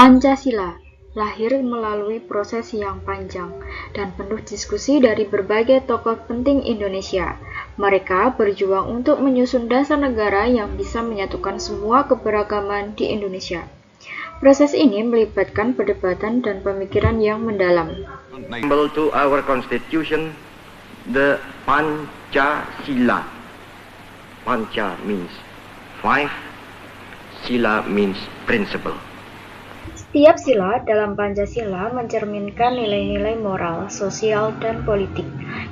Pancasila lahir melalui proses yang panjang dan penuh diskusi dari berbagai tokoh penting Indonesia. Mereka berjuang untuk menyusun dasar negara yang bisa menyatukan semua keberagaman di Indonesia. Proses ini melibatkan perdebatan dan pemikiran yang mendalam. To our constitution, the Pancasila. Panca means five, sila means principle. Setiap sila dalam Pancasila mencerminkan nilai-nilai moral, sosial, dan politik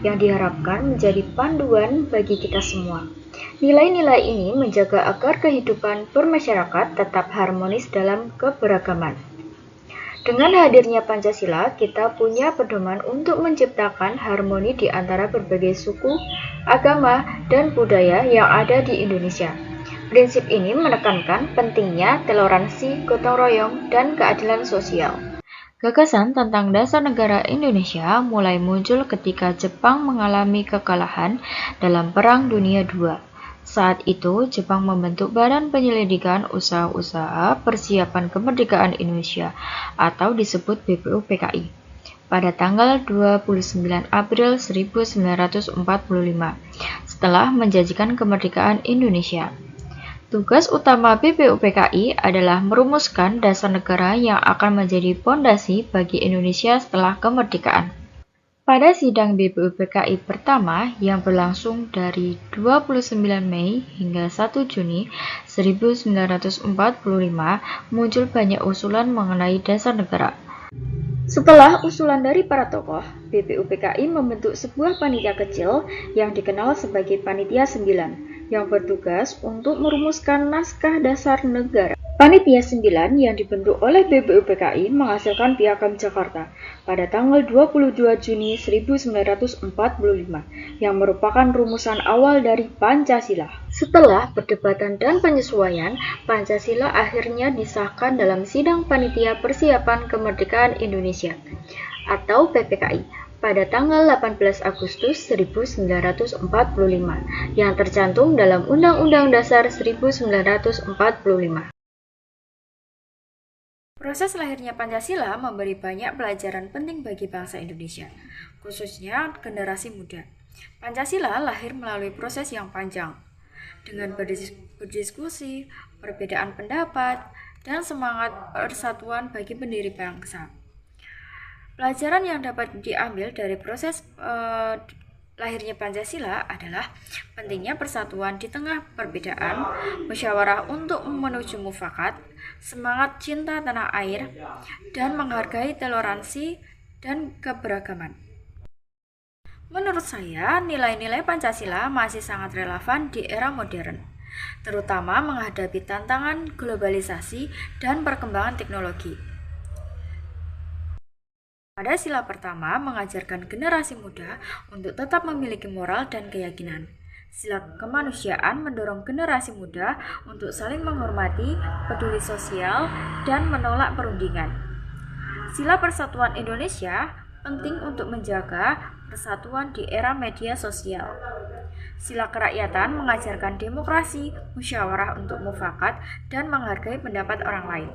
yang diharapkan menjadi panduan bagi kita semua. Nilai-nilai ini menjaga agar kehidupan bermasyarakat tetap harmonis dalam keberagaman. Dengan hadirnya Pancasila, kita punya pedoman untuk menciptakan harmoni di antara berbagai suku, agama, dan budaya yang ada di Indonesia. Prinsip ini menekankan pentingnya toleransi, gotong royong, dan keadilan sosial. Gagasan tentang dasar negara Indonesia mulai muncul ketika Jepang mengalami kekalahan dalam Perang Dunia II. Saat itu, Jepang membentuk Badan Penyelidikan Usaha-Usaha Persiapan Kemerdekaan Indonesia atau disebut BPUPKI pada tanggal 29 April 1945 setelah menjanjikan kemerdekaan Indonesia. Tugas utama BPUPKI adalah merumuskan dasar negara yang akan menjadi fondasi bagi Indonesia setelah kemerdekaan. Pada sidang BPUPKI pertama yang berlangsung dari 29 Mei hingga 1 Juni 1945, muncul banyak usulan mengenai dasar negara. Setelah usulan dari para tokoh, BPUPKI membentuk sebuah panitia kecil yang dikenal sebagai Panitia 9 yang bertugas untuk merumuskan naskah dasar negara. Panitia 9 yang dibentuk oleh BPUPKI menghasilkan Piagam Jakarta pada tanggal 22 Juni 1945 yang merupakan rumusan awal dari Pancasila. Setelah perdebatan dan penyesuaian, Pancasila akhirnya disahkan dalam Sidang Panitia Persiapan Kemerdekaan Indonesia atau PPKI pada tanggal 18 Agustus 1945 yang tercantum dalam Undang-Undang Dasar 1945. Proses lahirnya Pancasila memberi banyak pelajaran penting bagi bangsa Indonesia, khususnya generasi muda. Pancasila lahir melalui proses yang panjang, dengan berdiskusi, perbedaan pendapat, dan semangat persatuan bagi pendiri bangsa. Pelajaran yang dapat diambil dari proses lahirnya Pancasila adalah pentingnya persatuan di tengah perbedaan, musyawarah untuk menuju mufakat, semangat cinta tanah air, dan menghargai toleransi dan keberagaman. Menurut saya, nilai-nilai Pancasila masih sangat relevan di era modern, terutama menghadapi tantangan globalisasi dan perkembangan teknologi. Pada sila pertama mengajarkan generasi muda untuk tetap memiliki moral dan keyakinan. Sila kemanusiaan mendorong generasi muda untuk saling menghormati, peduli sosial, dan menolak perundingan. Sila persatuan Indonesia penting untuk menjaga persatuan di era media sosial. Sila kerakyatan mengajarkan demokrasi, musyawarah untuk mufakat, dan menghargai pendapat orang lain.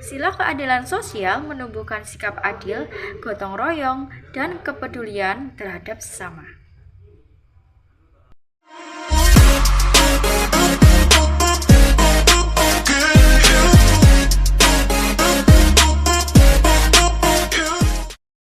Sila keadilan sosial menumbuhkan sikap adil, gotong royong, dan kepedulian terhadap sesama.